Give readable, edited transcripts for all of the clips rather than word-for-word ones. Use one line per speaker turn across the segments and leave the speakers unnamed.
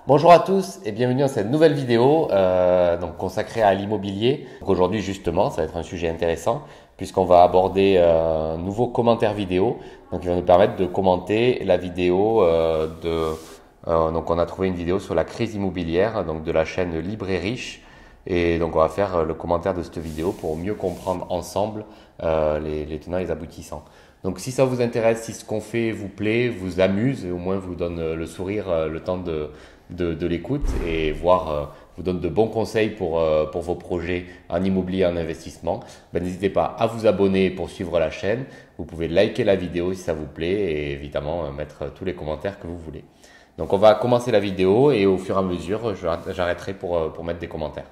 Bonjour à tous et bienvenue dans cette nouvelle vidéo consacrée à l'immobilier. Aujourd'hui justement, ça va être un sujet intéressant puisqu'on va aborder un nouveau commentaire vidéo. Donc il va nous permettre de commenter la vidéo donc on a trouvé une vidéo sur la crise immobilière donc de la chaîne Libre et Riche. Et donc on va faire le commentaire de cette vidéo pour mieux comprendre ensemble les tenants et les aboutissants. Donc si ça vous intéresse, si ce qu'on fait vous plaît, vous amuse et au moins vous donne le sourire le temps de l'écoute et vous donne de bons conseils pour vos projets en immobilier, en investissement, n'hésitez pas à vous abonner pour suivre la chaîne. Vous pouvez liker la vidéo si ça vous plaît et évidemment mettre tous les commentaires que vous voulez. Donc on va commencer la vidéo et au fur et à mesure, j'arrêterai pour mettre des commentaires.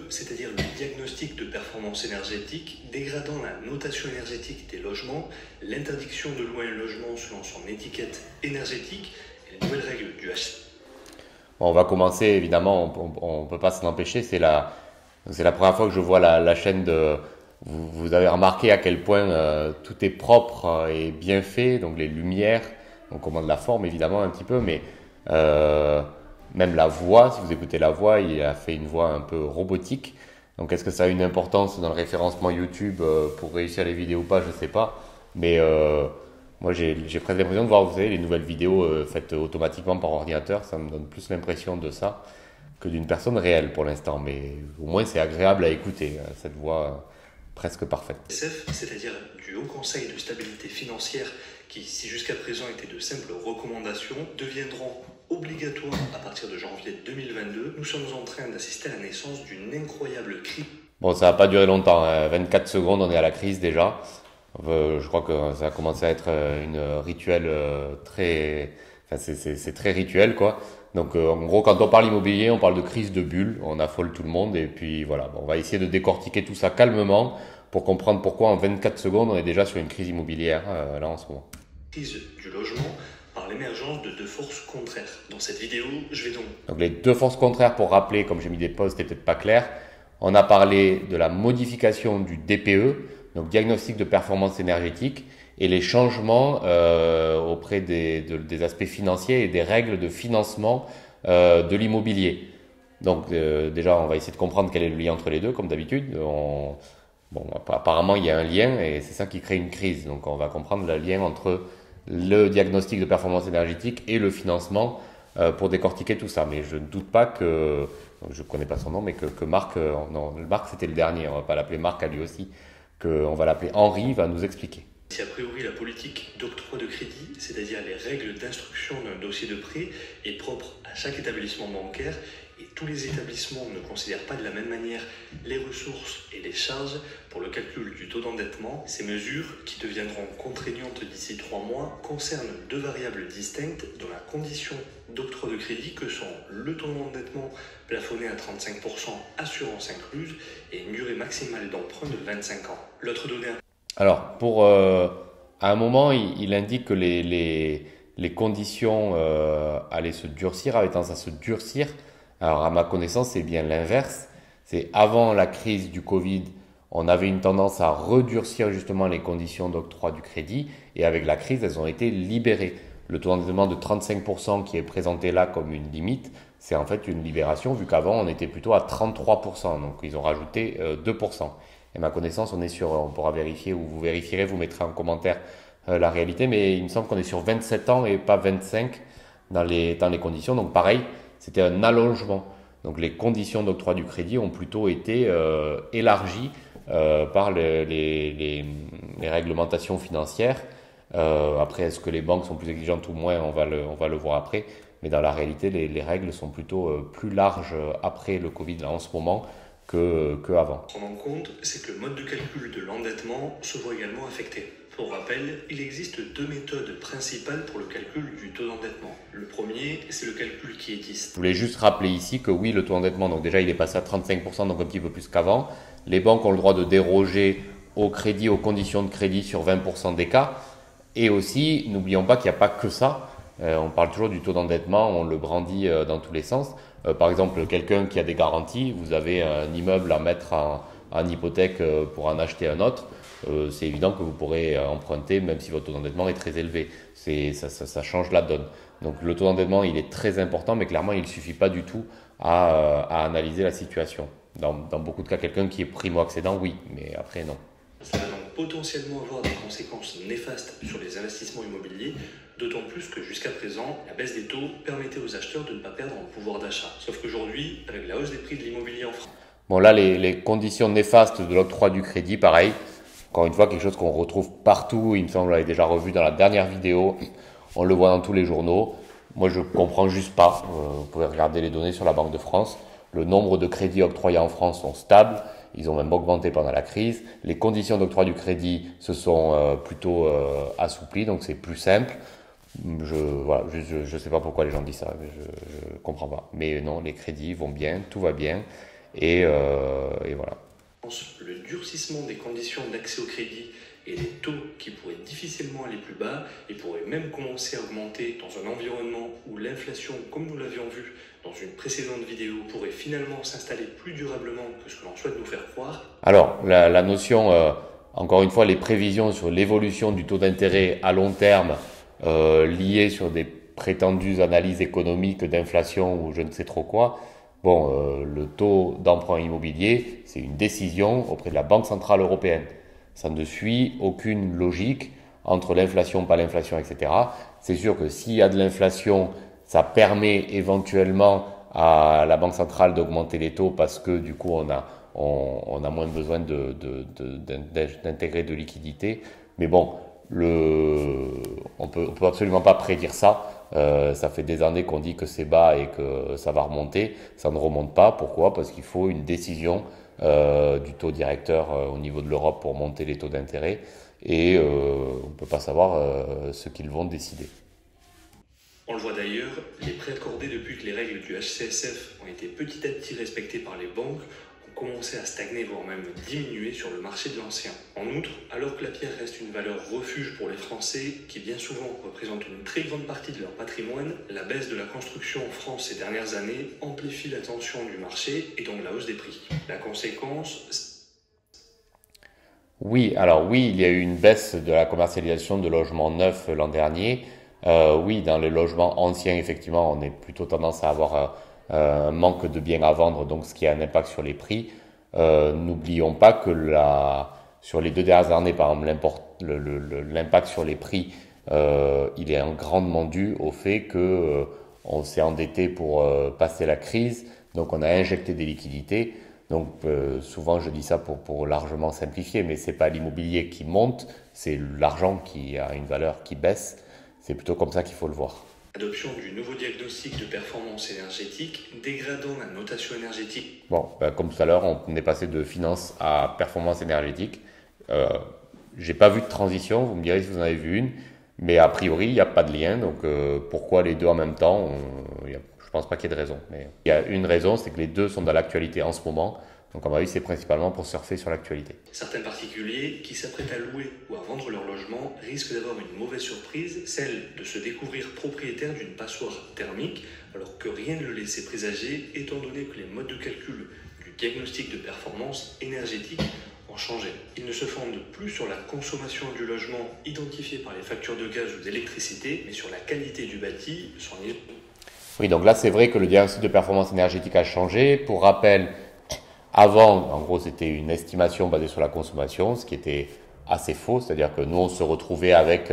C'est-à-dire le diagnostic de performance énergétique, dégradant la notation énergétique des logements, l'interdiction de louer un logement selon son étiquette énergétique et les nouvelles règles du HC.
Bon, on va commencer, évidemment, on ne peut pas s'en empêcher, c'est la première fois que je vois la chaîne de... Vous avez remarqué à quel point tout est propre et bien fait, donc les lumières, on commande la forme évidemment un petit peu, mais... même la voix, si vous écoutez la voix, il a fait une voix un peu robotique. Donc est-ce que ça a une importance dans le référencement YouTube pour réussir les vidéos ou pas, je ne sais pas. Mais moi j'ai presque l'impression de voir, vous savez, les nouvelles vidéos faites automatiquement par ordinateur. Ça me donne plus l'impression de ça que d'une personne réelle pour l'instant. Mais au moins c'est agréable à écouter, cette voix presque parfaite.
C'est-à-dire du Haut Conseil de stabilité financière qui, si jusqu'à présent étaient de simples recommandations, deviendront obligatoires à partir de janvier 2022. Nous sommes en train d'assister à la naissance d'une incroyable crise.
Bon, ça va pas durer longtemps, 24 secondes, on est à la crise déjà. Je crois que ça a commencé à être une rituel très... Enfin, c'est très rituel, quoi. Donc, en gros, quand on parle immobilier, on parle de crise de bulle, on affole tout le monde. Et puis, voilà, bon, on va essayer de décortiquer tout ça calmement pour comprendre pourquoi en 24 secondes, on est déjà sur une crise immobilière, là, en ce moment.
Crise du logement par l'émergence de deux forces contraires. Dans cette vidéo, je vais donc
les deux forces contraires, pour rappeler, comme j'ai mis des pauses, c'était peut-être pas clair. On a parlé de la modification du DPE, donc diagnostic de performance énergétique, et les changements auprès des aspects financiers et des règles de financement de l'immobilier. Donc déjà, on va essayer de comprendre quel est le lien entre les deux, comme d'habitude. Bon, apparemment, il y a un lien et c'est ça qui crée une crise. Donc on va comprendre le lien entre le diagnostic de performance énergétique et le financement pour décortiquer tout ça. Mais je ne doute pas que, je ne connais pas son nom, mais que Marc, non, Marc c'était le dernier, on ne va pas l'appeler Marc à lui aussi, qu'on va l'appeler Henri, va nous expliquer.
Si a priori la politique d'octroi de crédit, c'est-à-dire les règles d'instruction d'un dossier de prêt, est propre à chaque établissement bancaire, et tous les établissements ne considèrent pas de la même manière les ressources et les charges pour le calcul du taux d'endettement, ces mesures, qui deviendront contraignantes d'ici 3 mois, concernent deux variables distinctes dans la condition d'octroi de crédit que sont le taux d'endettement plafonné à 35%, assurance incluse, et une durée maximale d'emprunt de 25 ans. L'autre donnée...
Alors, à un moment, il indique que les conditions allaient se durcir, avaient tendance à se durcir. Alors, à ma connaissance, c'est bien l'inverse. C'est avant la crise du Covid, on avait une tendance à redurcir justement les conditions d'octroi du crédit. Et avec la crise, elles ont été libérées. Le taux d'endettement de 35% qui est présenté là comme une limite, c'est en fait une libération vu qu'avant, on était plutôt à 33%. Donc, ils ont rajouté 2%. Et à ma connaissance, on pourra vérifier ou vous vérifierez, vous mettrez en commentaire la réalité. Mais il me semble qu'on est sur 27 ans et pas 25 dans les conditions. Donc pareil, c'était un allongement. Donc les conditions d'octroi du crédit ont plutôt été élargies par les réglementations financières. Après, est-ce que les banques sont plus exigeantes ou moins, on va le voir après. Mais dans la réalité, les règles sont plutôt plus larges après le Covid là, en ce moment qu'avant.
Prendre en compte, c'est que le mode de calcul de l'endettement se voit également affecté. Pour rappel, il existe deux méthodes principales pour le calcul du taux d'endettement. Le premier, c'est le calcul qui existe.
Je voulais juste rappeler ici que oui, le taux d'endettement, donc déjà il est passé à 35%, donc un petit peu plus qu'avant. Les banques ont le droit de déroger au crédit, aux conditions de crédit sur 20% des cas. Et aussi, n'oublions pas qu'il n'y a pas que ça. On parle toujours du taux d'endettement, on le brandit dans tous les sens. Par exemple, quelqu'un qui a des garanties, vous avez un immeuble à mettre en hypothèque pour en acheter un autre, c'est évident que vous pourrez emprunter même si votre taux d'endettement est très élevé. Ça change la donne. Donc le taux d'endettement, il est très important, mais clairement, il ne suffit pas du tout à analyser la situation. Dans beaucoup de cas, quelqu'un qui est primo-accédant, oui, mais après, non.
Ça va donc potentiellement avoir des conséquences néfastes sur les investissements immobiliers, d'autant plus que jusqu'à présent, la baisse des taux permettait aux acheteurs de ne pas perdre en pouvoir d'achat. Sauf qu'aujourd'hui, avec la hausse des prix de l'immobilier en France.
Bon, là, les conditions néfastes de l'octroi du crédit, pareil. Encore une fois, quelque chose qu'on retrouve partout. Il me semble, on l'avait déjà revu dans la dernière vidéo. On le voit dans tous les journaux. Moi, je comprends juste pas. Vous pouvez regarder les données sur la Banque de France. Le nombre de crédits octroyés en France sont stables. Ils ont même augmenté pendant la crise. Les conditions d'octroi du crédit se sont plutôt assouplies, donc c'est plus simple. Je sais pas pourquoi les gens disent ça. Je comprends pas. Mais non, les crédits vont bien, tout va bien. Et voilà.
Le durcissement des conditions d'accès au crédit et des taux qui pourraient difficilement aller plus bas et pourraient même commencer à augmenter dans un environnement où l'inflation, comme nous l'avions vu dans une précédente vidéo, pourrait finalement s'installer plus durablement que ce que l'on souhaite nous faire croire.
Alors, la notion, encore une fois, les prévisions sur l'évolution du taux d'intérêt à long terme liées sur des prétendues analyses économiques d'inflation ou je ne sais trop quoi. Bon, le taux d'emprunt immobilier, c'est une décision auprès de la Banque Centrale Européenne. Ça ne suit aucune logique entre l'inflation, pas l'inflation, etc. C'est sûr que s'il y a de l'inflation, ça permet éventuellement à la Banque Centrale d'augmenter les taux parce que du coup, on a moins besoin d'intégrer de liquidités. Mais bon, on peut absolument pas prédire ça. Ça fait des années qu'on dit que c'est bas et que ça va remonter. Ça ne remonte pas. Pourquoi? Parce qu'il faut une décision du taux directeur au niveau de l'Europe pour monter les taux d'intérêt. Et on ne peut pas savoir ce qu'ils vont décider.
On le voit d'ailleurs, les prêts accordés depuis que les règles du HCSF ont été petit à petit respectées par les banques ont commencé à stagner, voire même diminuer sur le marché de l'ancien. En outre, alors que la pierre reste une valeur refuge pour les Français, qui bien souvent représentent une très grande partie de leur patrimoine, la baisse de la construction en France ces dernières années amplifie la tension du marché et donc la hausse des prix. La conséquence...
Oui, il y a eu une baisse de la commercialisation de logements neufs l'an dernier. Oui, dans les logements anciens, effectivement, on est plutôt tendance à avoir un manque de biens à vendre, donc ce qui a un impact sur les prix. N'oublions pas que sur les 2 dernières années, par exemple, l'impact sur les prix, il est grandement dû au fait que on s'est endetté pour passer la crise, donc on a injecté des liquidités. Donc souvent je dis ça pour largement simplifier, mais c'est pas l'immobilier qui monte, c'est l'argent qui a une valeur qui baisse. C'est plutôt comme ça qu'il faut le voir.
Adoption du nouveau diagnostic de performance énergétique dégradant la notation énergétique.
Bon, comme tout à l'heure, on est passé de finance à performance énergétique. J'ai pas vu de transition, vous me direz si vous en avez vu une, mais a priori, il n'y a pas de lien. Donc pourquoi les deux en même temps? Je pense pas qu'il y ait de raison. Mais il y a une raison, c'est que les deux sont dans l'actualité en ce moment. Donc à mon avis, c'est principalement pour surfer sur l'actualité.
Certains particuliers qui s'apprêtent à louer ou à vendre leur logement risquent d'avoir une mauvaise surprise, celle de se découvrir propriétaire d'une passoire thermique, alors que rien ne le laissait présager, étant donné que les modes de calcul du diagnostic de performance énergétique ont changé. Ils ne se fondent plus sur la consommation du logement identifiée par les factures de gaz ou d'électricité, mais sur la qualité du bâti, son niveau.
Oui, donc là, c'est vrai que le diagnostic de performance énergétique a changé. Pour rappel, avant, en gros, c'était une estimation basée sur la consommation, ce qui était assez faux. C'est-à-dire que nous, on se retrouvait avec,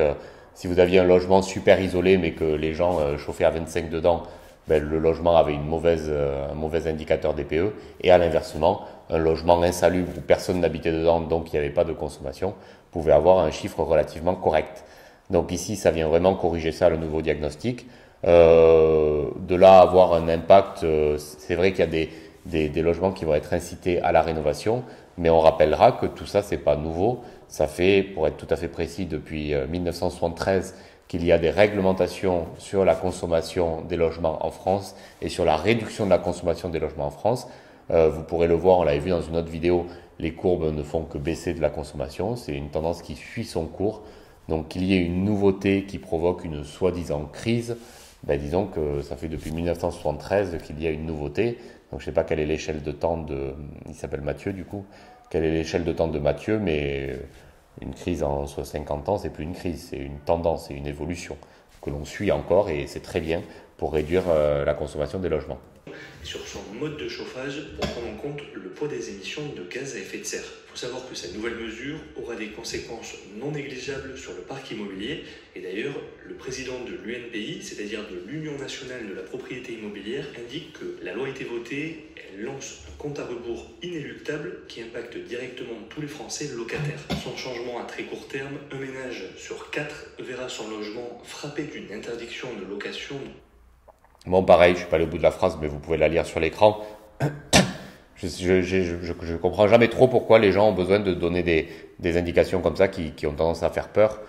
si vous aviez un logement super isolé, mais que les gens chauffaient à 25 dedans, le logement avait un mauvais indicateur DPE. Et à l'inversement, un logement insalubre où personne n'habitait dedans, donc il n'y avait pas de consommation, pouvait avoir un chiffre relativement correct. Donc ici, ça vient vraiment corriger ça, le nouveau diagnostic. De là à avoir un impact, c'est vrai qu'il y a des logements qui vont être incités à la rénovation, mais on rappellera que tout ça, c'est pas nouveau. Ça fait, pour être tout à fait précis, depuis 1973 qu'il y a des réglementations sur la consommation des logements en France et sur la réduction de la consommation des logements en France. Vous pourrez le voir, on l'avait vu dans une autre vidéo, les courbes ne font que baisser de la consommation. C'est une tendance qui suit son cours. Donc qu'il y ait une nouveauté qui provoque une soi-disant crise, disons que ça fait depuis 1973 qu'il y a une nouveauté. Donc je ne sais pas quelle est l'échelle de temps il s'appelle Mathieu du coup, quelle est l'échelle de temps de Mathieu, mais une crise en soit 50 ans, c'est plus une crise, c'est une tendance, c'est une évolution que l'on suit encore et c'est très bien pour réduire la consommation des logements.
Sur son mode de chauffage pour prendre en compte le poids des émissions de gaz à effet de serre. Il faut savoir que cette nouvelle mesure aura des conséquences non négligeables sur le parc immobilier. Et d'ailleurs, le président de l'UNPI, c'est-à-dire de l'Union nationale de la propriété immobilière, indique que la loi a été votée, elle lance un compte à rebours inéluctable qui impacte directement tous les Français locataires. Son changement à très court terme, un ménage sur 4 verra son logement frappé d'une interdiction de location.
Bon, pareil, je suis pas allé au bout de la phrase, mais vous pouvez la lire sur l'écran. Je comprends jamais trop pourquoi les gens ont besoin de donner des indications comme ça qui ont tendance à faire peur.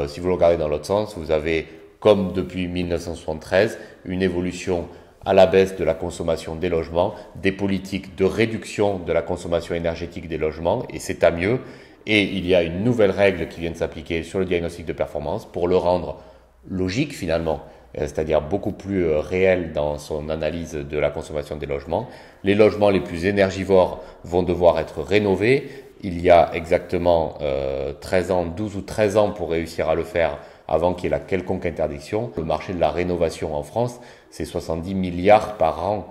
Si vous le regardez dans l'autre sens, vous avez, comme depuis 1973, une évolution à la baisse de la consommation des logements, des politiques de réduction de la consommation énergétique des logements, et c'est à mieux. Et il y a une nouvelle règle qui vient de s'appliquer sur le diagnostic de performance pour le rendre logique finalement, c'est-à-dire beaucoup plus réel dans son analyse de la consommation des logements. Les logements les plus énergivores vont devoir être rénovés. Il y a exactement 12 ou 13 ans pour réussir à le faire avant qu'il y ait la quelconque interdiction. Le marché de la rénovation en France, c'est 70 milliards par an.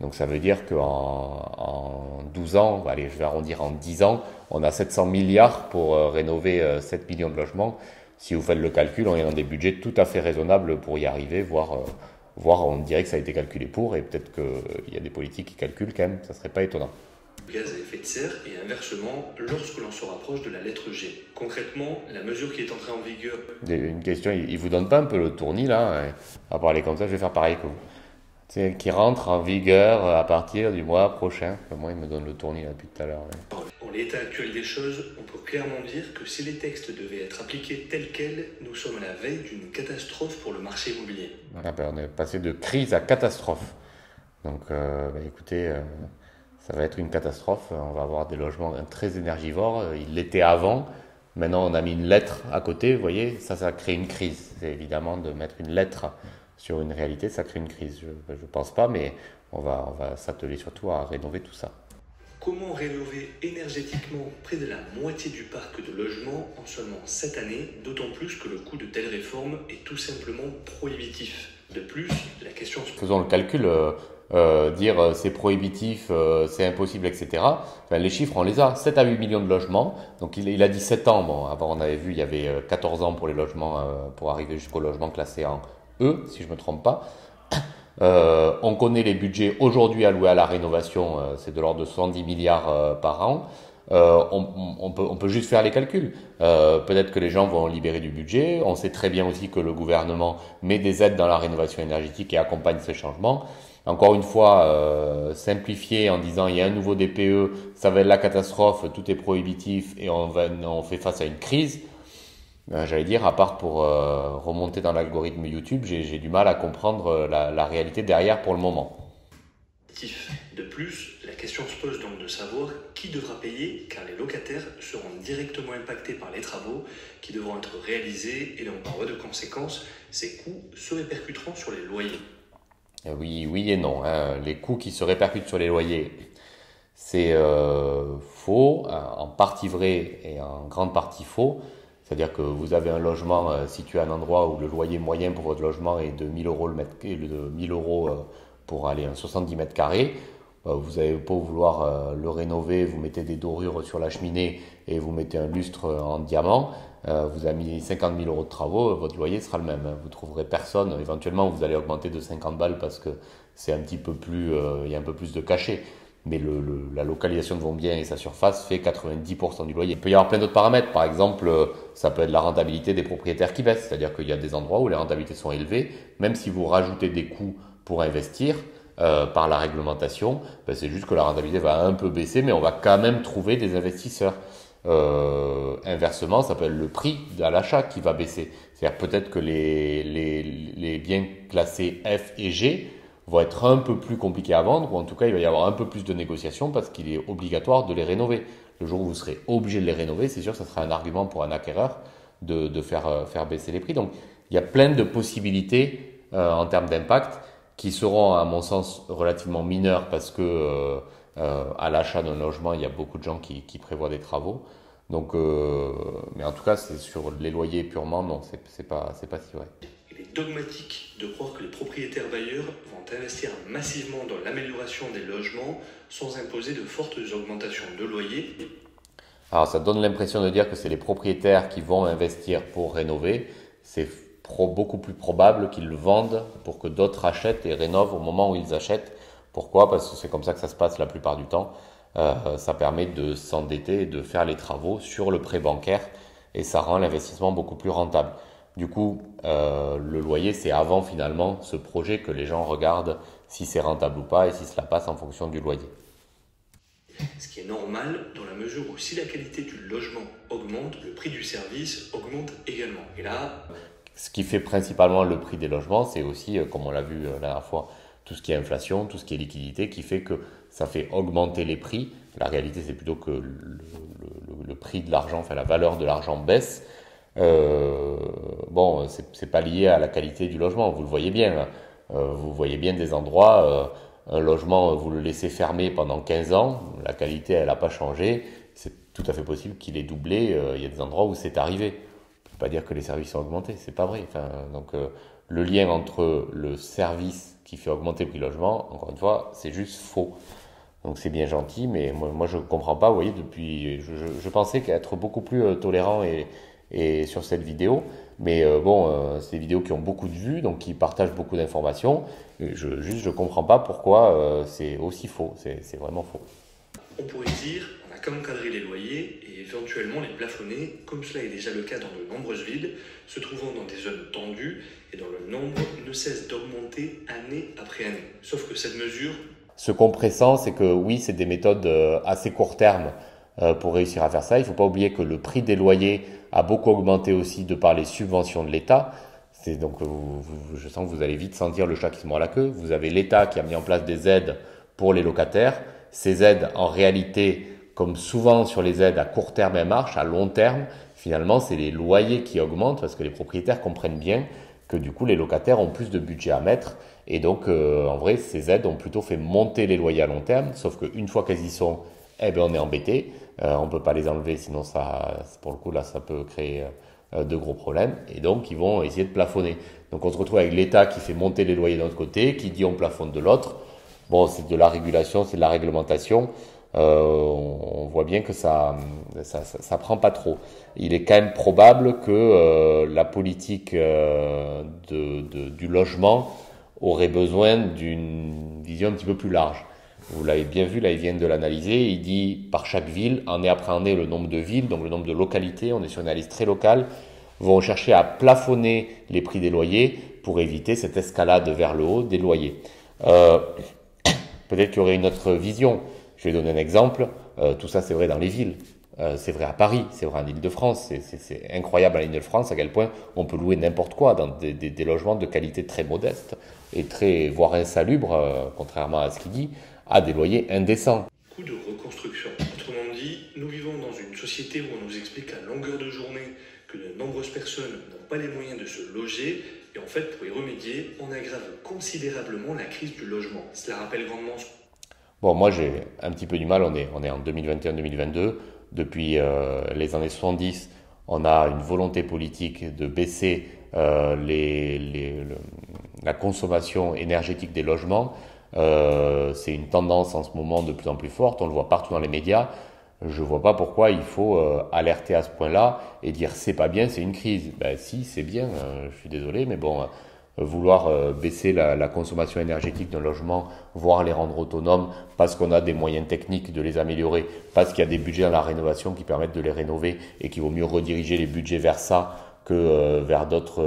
Donc ça veut dire qu'en 12 ans, allez, je vais arrondir en 10 ans, on a 700 milliards pour rénover 7 millions de logements. Si vous faites le calcul, on est dans des budgets tout à fait raisonnables pour y arriver, voire on dirait que ça a été calculé pour, et peut-être qu'il y a des politiques qui calculent quand même, ça serait pas étonnant.
Gaz à effet de serre et inversement lorsque l'on se rapproche de la lettre G. Concrètement, la mesure qui est entrée en vigueur...
Une question, il vous donne pas un peu le tournis là, à parler comme ça, je vais faire pareil que vous. C'est qui rentre en vigueur à partir du mois prochain. Moi, il me donne le tournis là, depuis tout à l'heure. Ouais.
En l'état actuel des choses, on peut clairement dire que si les textes devaient être appliqués tels quels, nous sommes à la veille d'une catastrophe pour le marché immobilier.
On est passé de crise à catastrophe. Donc, écoutez, ça va être une catastrophe. On va avoir des logements très énergivores. Il l'était avant. Maintenant, on a mis une lettre à côté. Vous voyez, ça crée une crise. C'est évidemment de mettre une lettre sur une réalité, ça crée une crise. Je pense pas, mais on va s'atteler surtout à rénover tout ça.
Comment rénover énergétiquement près de la moitié du parc de logements en seulement 7 années, d'autant plus que le coût de telles réformes est tout simplement prohibitif. De plus, la question...
Faisons le calcul, dire c'est prohibitif, c'est impossible, etc. Enfin, les chiffres, on les a. 7 à 8 millions de logements. Donc il a dit 7 ans. Bon, avant, on avait vu, il y avait 14 ans pour les logements, pour arriver jusqu'au logement classé en E, si je ne me trompe pas. On connaît les budgets aujourd'hui alloués à la rénovation, c'est de l'ordre de 70 milliards par an. On peut juste faire les calculs. Peut-être que les gens vont libérer du budget. On sait très bien aussi que le gouvernement met des aides dans la rénovation énergétique et accompagne ces changements. Encore une fois, simplifier en disant il y a un nouveau DPE, ça va être la catastrophe, tout est prohibitif et on fait face à une crise. J'allais dire, à part pour remonter dans l'algorithme YouTube, j'ai du mal à comprendre la réalité derrière pour le moment.
De plus, la question se pose donc de savoir qui devra payer, car les locataires seront directement impactés par les travaux qui devront être réalisés et donc par voie de conséquence, ces coûts se répercuteront sur les loyers.
Oui et non. Les coûts qui se répercutent sur les loyers, c'est faux, en partie vrai et en grande partie faux. C'est-à-dire que vous avez un logement situé à un endroit où le loyer moyen pour votre logement est de 1000 euros de 1000 euros pour aller à 70 mètres carrés. Vous avez beau vouloir le rénover, vous mettez des dorures sur la cheminée et vous mettez un lustre en diamant. Vous avez mis 50 000 euros de travaux, votre loyer sera le même. Vous trouverez personne. Éventuellement, vous allez augmenter de 50 balles parce que c'est un petit peu plus, il y a un peu plus de cachet. Mais la localisation de vos biens et sa surface fait 90% du loyer. Il peut y avoir plein d'autres paramètres. Par exemple, ça peut être la rentabilité des propriétaires qui baisse. C'est-à-dire qu'il y a des endroits où les rentabilités sont élevées. Même si vous rajoutez des coûts pour investir par la réglementation, c'est juste que la rentabilité va un peu baisser, mais on va quand même trouver des investisseurs. Inversement, ça peut être le prix à l'achat qui va baisser. C'est-à-dire peut-être que les biens classés F et G vont être un peu plus compliqués à vendre, ou en tout cas il va y avoir un peu plus de négociations parce qu'il est obligatoire de les rénover. Le jour où vous serez obligé de les rénover, c'est sûr que ça sera un argument pour un acquéreur de faire baisser les prix. Donc il y a plein de possibilités en termes d'impact. qui seront à mon sens relativement mineurs parce que à l'achat d'un logement, il y a beaucoup de gens qui prévoient des travaux. Donc, mais en tout cas, c'est sur les loyers purement, non, c'est pas si vrai.
Il est dogmatique de croire que les propriétaires bailleurs vont investir massivement dans l'amélioration des logements sans imposer de fortes augmentations de loyers.
Alors, ça donne l'impression de dire que c'est les propriétaires qui vont investir pour rénover. C'est beaucoup plus probable qu'ils le vendent pour que d'autres achètent et rénovent au moment où ils achètent. Pourquoi? Parce que c'est comme ça que ça se passe la plupart du temps. Ça permet de s'endetter et de faire les travaux sur le prêt bancaire et ça rend l'investissement beaucoup plus rentable. Du coup, le loyer, c'est avant finalement ce projet que les gens regardent si c'est rentable ou pas et si cela passe en fonction du loyer.
Ce qui est normal dans la mesure où si la qualité du logement augmente, le prix du service augmente également. Et là,
ce qui fait principalement le prix des logements, c'est aussi, comme on l'a vu la dernière fois, tout ce qui est inflation, tout ce qui est liquidité, qui fait que ça fait augmenter les prix. La réalité, c'est plutôt que le prix de l'argent, enfin la valeur de l'argent baisse. Bon, c'est pas lié à la qualité du logement, vous le voyez bien. Là. Vous voyez bien des endroits, un logement, vous le laissez fermé pendant 15 ans, la qualité, elle n'a pas changé. C'est tout à fait possible qu'il ait doublé. Il y a des endroits où c'est arrivé. On peut pas dire que les services ont augmenté, c'est pas vrai. Enfin, donc, le lien entre le service qui fait augmenter le prix du logement, encore une fois, c'est juste faux. Donc c'est bien gentil, mais moi je comprends pas. Vous voyez, depuis, je pensais qu'être beaucoup plus tolérant et sur cette vidéo, mais bon, c'est des vidéos qui ont beaucoup de vues, donc qui partagent beaucoup d'informations. Je comprends pas pourquoi c'est aussi faux. C'est vraiment faux.
on pourrait dire on a quand même cadré les loyers et éventuellement les plafonner, comme cela est déjà le cas dans de nombreuses villes, se trouvant dans des zones tendues et dont le nombre ne cesse d'augmenter année après année. Sauf que cette mesure...
Ce qu'on pressent, c'est que oui, c'est des méthodes assez court terme pour réussir à faire ça. Il ne faut pas oublier que le prix des loyers a beaucoup augmenté aussi de par les subventions de l'État. C'est donc, je sens que vous allez vite sentir le chat qui se mord la queue. Vous avez l'État qui a mis en place des aides pour les locataires. Ces aides, en réalité, comme souvent sur les aides à court terme, elles marchent. À long terme, finalement, c'est les loyers qui augmentent parce que les propriétaires comprennent bien que du coup, les locataires ont plus de budget à mettre. Et donc, en vrai, ces aides ont plutôt fait monter les loyers à long terme. Sauf qu'une fois qu'elles y sont, eh ben, on est embêté. On peut pas les enlever, sinon ça, pour le coup, là, ça peut créer de gros problèmes. Et donc, ils vont essayer de plafonner. Donc, on se retrouve avec l'État qui fait monter les loyers d'un côté, qui dit on plafonne de l'autre. Bon, c'est de la régulation, c'est de la réglementation. On voit bien que ça prend pas trop. Il est quand même probable que la politique du logement aurait besoin d'une vision un petit peu plus large. Vous l'avez bien vu, là, ils viennent de l'analyser. Il dit par chaque ville, année après année, le nombre de villes, donc le nombre de localités, on est sur une analyse très locale, vont chercher à plafonner les prix des loyers pour éviter cette escalade vers le haut des loyers. Peut-être qu'il y aurait une autre vision. Je vais donner un exemple. Tout ça, c'est vrai dans les villes. C'est vrai à Paris, c'est vrai en Île-de-France. C'est incroyable à l'Île-de-France à quel point on peut louer n'importe quoi dans des logements de qualité très modeste et très, voire insalubre, contrairement à ce qu'il dit, à des loyers indécents.
Coût de reconstruction. Autrement dit, nous vivons dans une société où on nous explique à longueur de journée que de nombreuses personnes n'ont pas les moyens de se loger. Et en fait, pour y remédier, on aggrave considérablement la crise du logement. Cela rappelle grandement...
Bon, moi j'ai un petit peu du mal, on est en 2021-2022. Depuis les années 70, on a une volonté politique de baisser la consommation énergétique des logements. C'est une tendance en ce moment de plus en plus forte, on le voit partout dans les médias. Je ne vois pas pourquoi il faut alerter à ce point-là et dire c'est pas bien, c'est une crise. Ben si, c'est bien, je suis désolé, mais bon, vouloir baisser la consommation énergétique d'un logement, voire les rendre autonomes parce qu'on a des moyens techniques de les améliorer, parce qu'il y a des budgets dans la rénovation qui permettent de les rénover et qu'il vaut mieux rediriger les budgets vers ça que vers d'autres.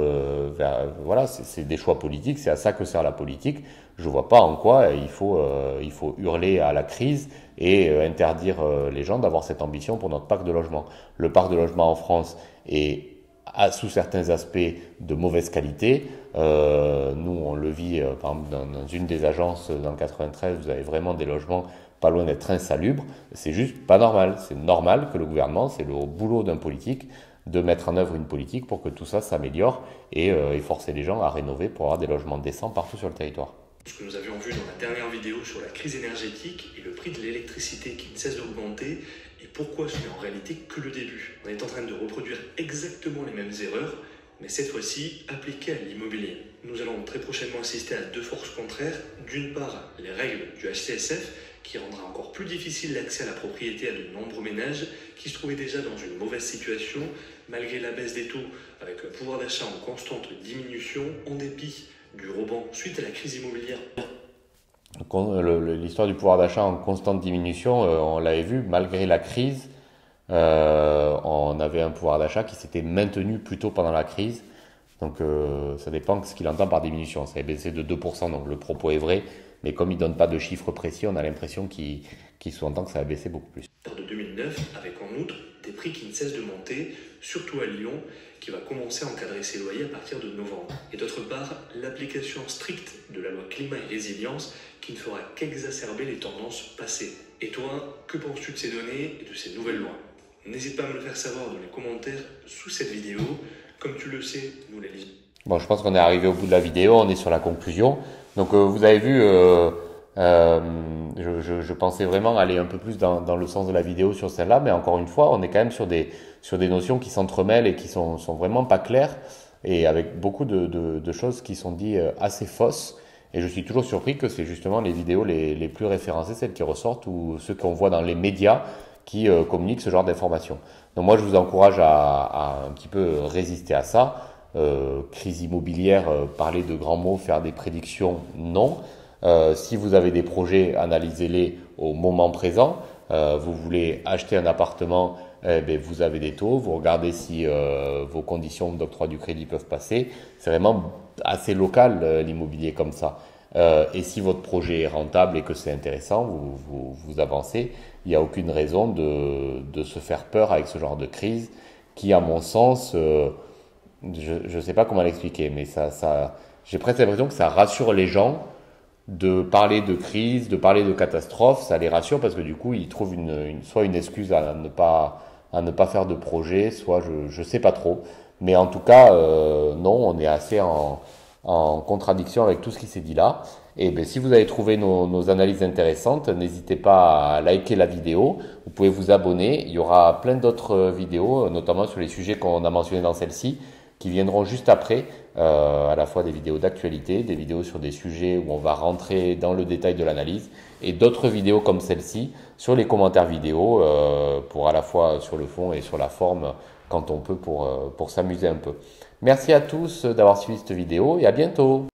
Voilà, c'est des choix politiques, c'est à ça que sert la politique. Je vois pas en quoi il faut hurler à la crise et interdire les gens d'avoir cette ambition pour notre parc de logement. Le parc de logement en France est sous certains aspects de mauvaise qualité. Nous, on le vit, par exemple, dans une des agences dans le 93, vous avez vraiment des logements pas loin d'être insalubres. C'est juste pas normal. C'est normal que le gouvernement, c'est le boulot d'un politique, de mettre en œuvre une politique pour que tout ça s'améliore et forcer les gens à rénover pour avoir des logements décents partout sur le territoire.
Ce que nous avions vu dans la dernière vidéo sur la crise énergétique et le prix de l'électricité qui ne cesse d'augmenter, et pourquoi ce n'est en réalité que le début. On est en train de reproduire exactement les mêmes erreurs, mais cette fois-ci appliquées à l'immobilier. Nous allons très prochainement assister à deux forces contraires. D'une part, les règles du HCSF, qui rendra encore plus difficile l'accès à la propriété à de nombreux ménages qui se trouvaient déjà dans une mauvaise situation, malgré la baisse des taux, avec un pouvoir d'achat en constante diminution, en dépit du rebond suite à la crise immobilière.
L'histoire du pouvoir d'achat en constante diminution, on l'avait vu, malgré la crise, on avait un pouvoir d'achat qui s'était maintenu plutôt pendant la crise. Donc ça dépend de ce qu'il entend par diminution. Ça a baissé de 2%, donc le propos est vrai. Mais comme il ne donne pas de chiffres précis, on a l'impression qu'il sous-entend que ça a baissé beaucoup plus.
De 2009, avec en outre des prix qui ne cessent de monter, surtout à Lyon, qui va commencer à encadrer ses loyers à partir de novembre. Et d'autre part, l'application stricte de la loi climat et résilience qui ne fera qu'exacerber les tendances passées. Et toi, que penses-tu de ces données et de ces nouvelles lois? N'hésite pas à me le faire savoir dans les commentaires sous cette vidéo. Comme tu le sais, nous les lisons.
Bon, je pense qu'on est arrivé au bout de la vidéo, on est sur la conclusion. Donc vous avez vu, je pensais vraiment aller un peu plus dans le sens de la vidéo sur celle-là, mais encore une fois, on est quand même sur des notions qui s'entremêlent et qui sont vraiment pas claires, et avec beaucoup de choses qui sont dites assez fausses. Et je suis toujours surpris que c'est justement les vidéos les plus référencées, celles qui ressortent, ou ceux qu'on voit dans les médias qui communiquent ce genre d'informations. Donc moi, je vous encourage à un petit peu résister à ça. Crise immobilière, parler de grands mots, faire des prédictions, non. Si vous avez des projets, analysez-les au moment présent. Vous voulez acheter un appartement, vous avez des taux, vous regardez si vos conditions d'octroi du crédit peuvent passer. C'est vraiment assez local l'immobilier comme ça. Et si votre projet est rentable et que c'est intéressant, vous avancez. Il n'y a aucune raison de se faire peur avec ce genre de crise qui, à mon sens, je ne sais pas comment l'expliquer, mais j'ai presque l'impression que ça rassure les gens de parler de crise, de parler de catastrophe. Ça les rassure parce que du coup, ils trouvent soit une excuse à ne pas faire de projet, soit je sais pas trop. Mais en tout cas, non, on est assez en contradiction avec tout ce qui s'est dit là. Et ben, si vous avez trouvé nos analyses intéressantes, n'hésitez pas à liker la vidéo. Vous pouvez vous abonner. Il y aura plein d'autres vidéos, notamment sur les sujets qu'on a mentionnés dans celle-ci, qui viendront juste après, à la fois des vidéos d'actualité, des vidéos sur des sujets où on va rentrer dans le détail de l'analyse, et d'autres vidéos comme celle-ci sur les commentaires vidéo, pour à la fois sur le fond et sur la forme, quand on peut, pour s'amuser un peu. Merci à tous d'avoir suivi cette vidéo et à bientôt.